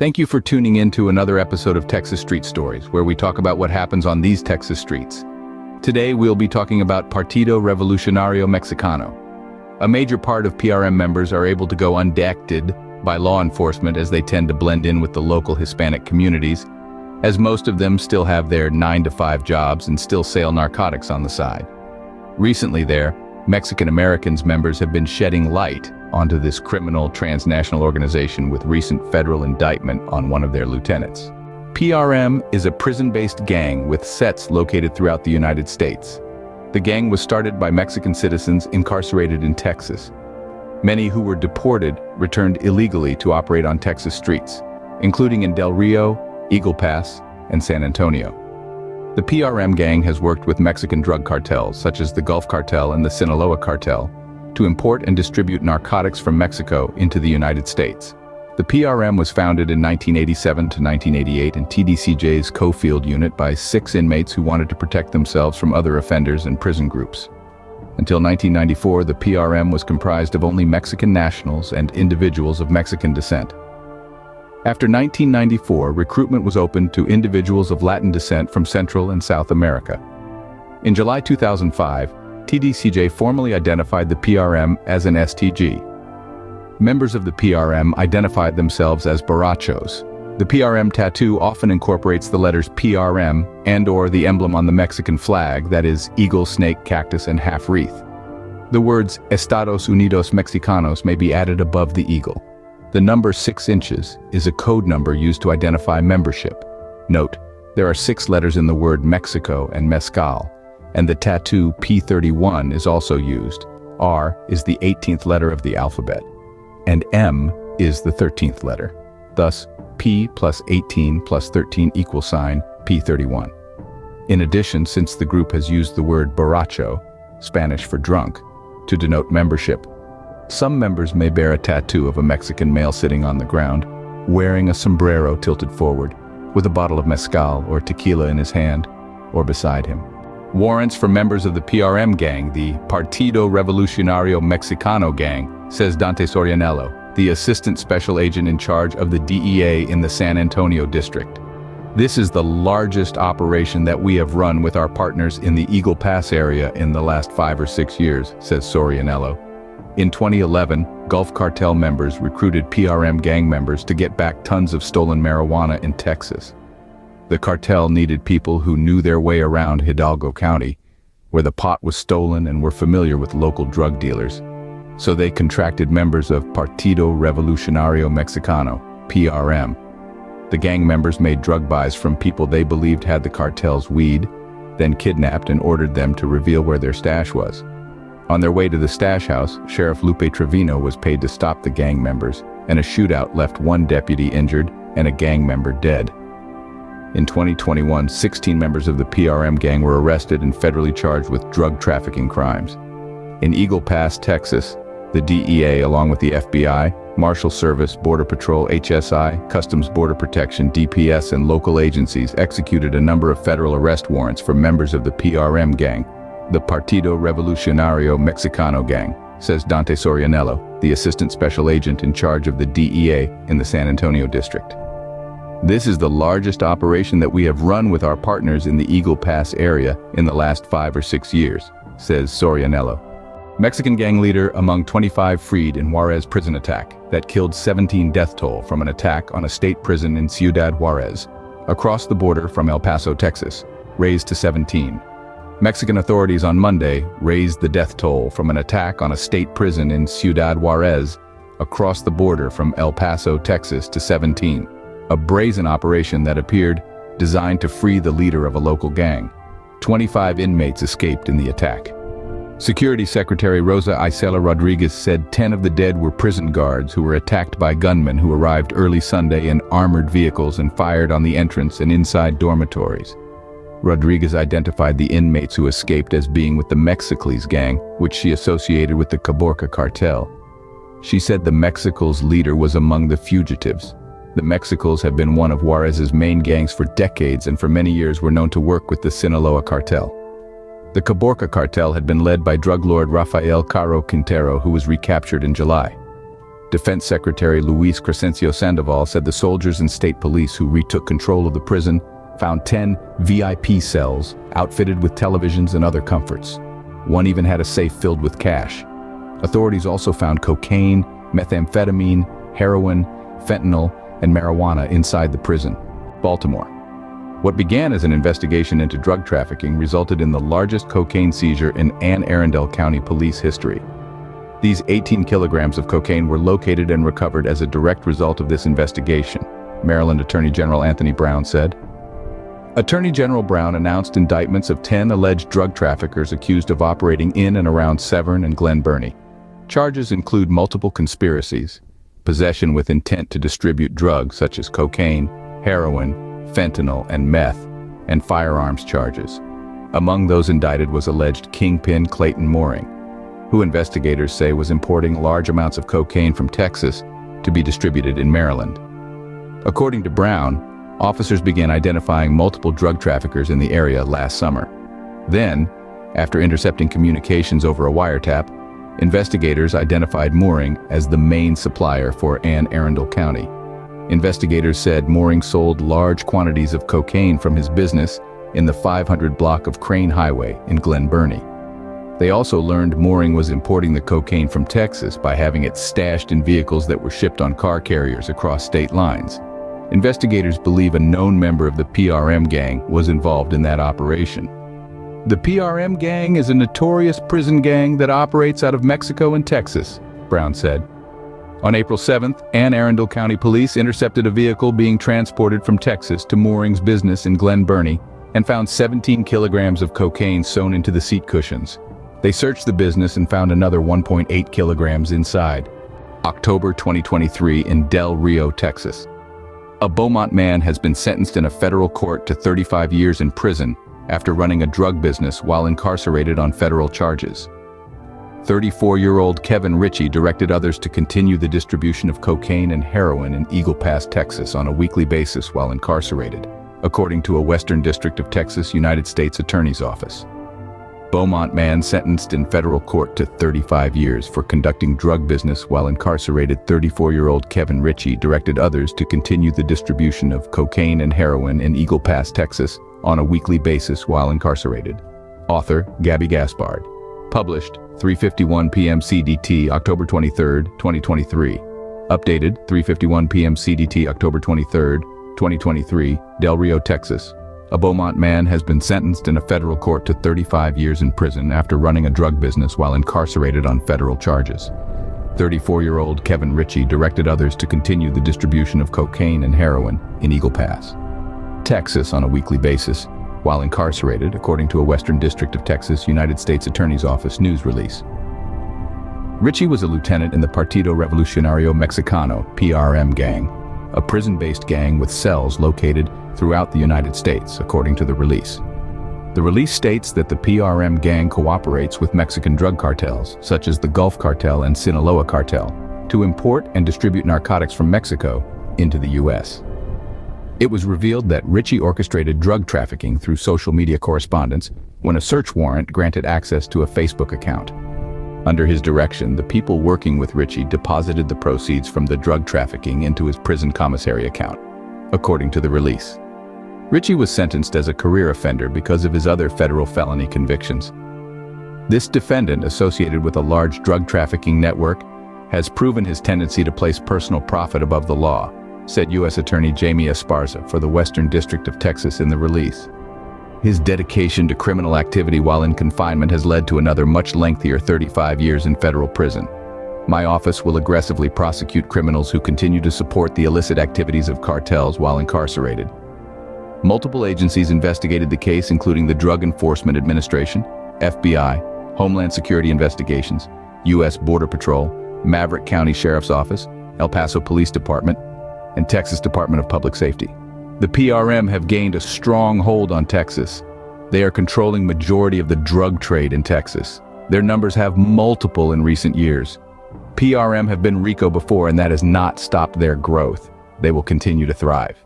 Thank you for tuning in to another episode of Texas Street Stories, where we talk about what happens on these Texas streets. Today, we'll be talking about Partido Revolucionario Mexicano. A major part of PRM members are able to go undetected by law enforcement as they tend to blend in with the local Hispanic communities, as most of them still have their 9-to-5 jobs and still sell narcotics on the side. Recently Mexican Americans members have been shedding light onto this criminal transnational organization with recent federal indictment on one of their lieutenants. PRM is a prison-based gang with sets located throughout the United States. The gang was started by Mexican citizens incarcerated in Texas. Many who were deported returned illegally to operate on Texas streets, including in Del Rio, Eagle Pass, and San Antonio. The PRM gang has worked with Mexican drug cartels such as the Gulf Cartel and the Sinaloa Cartel to import and distribute narcotics from Mexico into the United States. The PRM was founded in 1987 to 1988 in TDCJ's Cofield unit by 6 inmates who wanted to protect themselves from other offenders and prison groups. Until 1994, the PRM was comprised of only Mexican nationals and individuals of Mexican descent. After 1994, recruitment was opened to individuals of Latin descent from Central and South America. In July 2005, TDCJ formally identified the PRM as an STG. Members of the PRM identified themselves as Borrachos. The PRM tattoo often incorporates the letters PRM and/or the emblem on the Mexican flag, that is, eagle, snake, cactus, and half-wreath. The words Estados Unidos Mexicanos may be added above the eagle. The number 6 inches is a code number used to identify membership. Note, there are 6 letters in the word Mexico and mezcal, and the tattoo P31 is also used. R is the 18th letter of the alphabet, and M is the 13th letter. Thus, P plus 18 plus 13 equals sign P31. In addition, since the group has used the word borracho, Spanish for drunk, to denote membership, some members may bear a tattoo of a Mexican male sitting on the ground, wearing a sombrero tilted forward, with a bottle of mezcal or tequila in his hand, or beside him. Warrants for members of the PRM gang, the Partido Revolucionario Mexicano gang, says Dante Sorianello, the Assistant Special Agent in charge of the DEA in the San Antonio district. This is the largest operation that we have run with our partners in the Eagle Pass area in the last 5 or 6 years, says Sorianello. In 2011, Gulf Cartel members recruited PRM gang members to get back tons of stolen marijuana in Texas. The cartel needed people who knew their way around Hidalgo County, where the pot was stolen and were familiar with local drug dealers. So they contracted members of Partido Revolucionario Mexicano, PRM. The gang members made drug buys from people they believed had the cartel's weed, then kidnapped and ordered them to reveal where their stash was. On their way to the stash house, Sheriff Lupe Trevino was paid to stop the gang members, and a shootout left 1 deputy injured and a gang member dead. In 2021, 16 members of the PRM gang were arrested and federally charged with drug trafficking crimes. In Eagle Pass, Texas, the DEA, along with the FBI, Marshal Service, Border Patrol, HSI, Customs Border Protection, DPS, and local agencies executed a number of federal arrest warrants for members of the PRM gang, the Partido Revolucionario Mexicano gang, says Dante Sorianello, the Assistant Special Agent in charge of the DEA in the San Antonio district. This is the largest operation that we have run with our partners in the Eagle Pass area in the last 5 or 6 years, says Sorianello. Mexican gang leader among 25 freed in Juarez prison attack that killed 17 death toll from an attack on a state prison in Ciudad Juarez, across the border from El Paso, Texas, raised to 17. Mexican authorities on Monday raised the death toll from an attack on a state prison in Ciudad Juarez, across the border from El Paso, Texas, to 17. A brazen operation that appeared designed to free the leader of a local gang. 25 inmates escaped in the attack. Security Secretary Rosa Isela Rodriguez said 10 of the dead were prison guards who were attacked by gunmen who arrived early Sunday in armored vehicles and fired on the entrance and inside dormitories. Rodriguez identified the inmates who escaped as being with the Mexicles gang, which she associated with the Caborca cartel. She said the Mexicles leader was among the fugitives. The Mexicles have been one of Juarez's main gangs for decades and for many years were known to work with the Sinaloa cartel. The Caborca cartel had been led by drug lord Rafael Caro Quintero, who was recaptured in July. Defense Secretary Luis Crescencio Sandoval said the soldiers and state police who retook control of the prison found 10 VIP cells outfitted with televisions and other comforts. One even had a safe filled with cash. Authorities also found cocaine, methamphetamine, heroin, fentanyl, and marijuana inside the prison. Baltimore. What began as an investigation into drug trafficking resulted in the largest cocaine seizure in Anne Arundel County police history. These 18 kilograms of cocaine were located and recovered as a direct result of this investigation, Maryland Attorney General Anthony Brown said. Attorney General Brown announced indictments of 10 alleged drug traffickers accused of operating in and around Severn and Glen Burnie. Charges include multiple conspiracies, possession with intent to distribute drugs such as cocaine, heroin, fentanyl, and meth, and firearms charges. Among those indicted was alleged kingpin Clayton Mooring, who investigators say was importing large amounts of cocaine from Texas to be distributed in Maryland. According to Brown, officers began identifying multiple drug traffickers in the area last summer. Then, after intercepting communications over a wiretap, investigators identified Mooring as the main supplier for Anne Arundel County. Investigators said Mooring sold large quantities of cocaine from his business in the 500 block of Crane Highway in Glen Burnie. They also learned Mooring was importing the cocaine from Texas by having it stashed in vehicles that were shipped on car carriers across state lines. Investigators believe a known member of the PRM gang was involved in that operation. The PRM gang is a notorious prison gang that operates out of Mexico and Texas, Brown said. On April 7th, Anne Arundel County Police intercepted a vehicle being transported from Texas to Mooring's business in Glen Burnie and found 17 kilograms of cocaine sewn into the seat cushions. They searched the business and found another 1.8 kilograms inside. October 2023 in Del Rio, Texas. A Beaumont man has been sentenced in a federal court to 35 years in prison after running a drug business while incarcerated on federal charges. 34-year-old Kevin Ritchie directed others to continue the distribution of cocaine and heroin in Eagle Pass, Texas on a weekly basis while incarcerated, according to a Western District of Texas United States Attorney's Office. Beaumont man sentenced in federal court to 35 years for conducting drug business while incarcerated. 34-year-old Kevin Ritchie directed others to continue the distribution of cocaine and heroin in Eagle Pass, Texas on a weekly basis while incarcerated. Author, Gabby Gaspard. Published, 3:51 p.m. CDT, October 23, 2023. Updated, 3:51 p.m. CDT, October 23, 2023, Del Rio, Texas. A Beaumont man has been sentenced in a federal court to 35 years in prison after running a drug business while incarcerated on federal charges. 34-year-old Kevin Ritchie directed others to continue the distribution of cocaine and heroin in Eagle Pass, Texas on a weekly basis while incarcerated, according to a Western District of Texas United States Attorney's Office news release. Ritchie was a lieutenant in the Partido Revolucionario Mexicano, PRM gang, a prison-based gang with cells located throughout the United States, according to the release. The release states that the PRM gang cooperates with Mexican drug cartels, such as the Gulf Cartel and Sinaloa Cartel, to import and distribute narcotics from Mexico into the U.S. It was revealed that Ritchie orchestrated drug trafficking through social media correspondence when a search warrant granted access to a Facebook account. Under his direction, the people working with Ritchie deposited the proceeds from the drug trafficking into his prison commissary account, according to the release. Ritchie was sentenced as a career offender because of his other federal felony convictions. This defendant, associated with a large drug trafficking network, has proven his tendency to place personal profit above the law, said U.S. Attorney Jamie Esparza for the Western District of Texas in the release. His dedication to criminal activity while in confinement has led to another much lengthier 35 years in federal prison. My office will aggressively prosecute criminals who continue to support the illicit activities of cartels while incarcerated. Multiple agencies investigated the case, including the Drug Enforcement Administration, FBI, Homeland Security Investigations, U.S. Border Patrol, Maverick County Sheriff's Office, El Paso Police Department, and Texas Department of Public Safety. The PRM have gained a strong hold on Texas. They are controlling majority of the drug trade in Texas. Their numbers have multiple in recent years. PRM have been RICO before, and that has not stopped their growth. They will continue to thrive.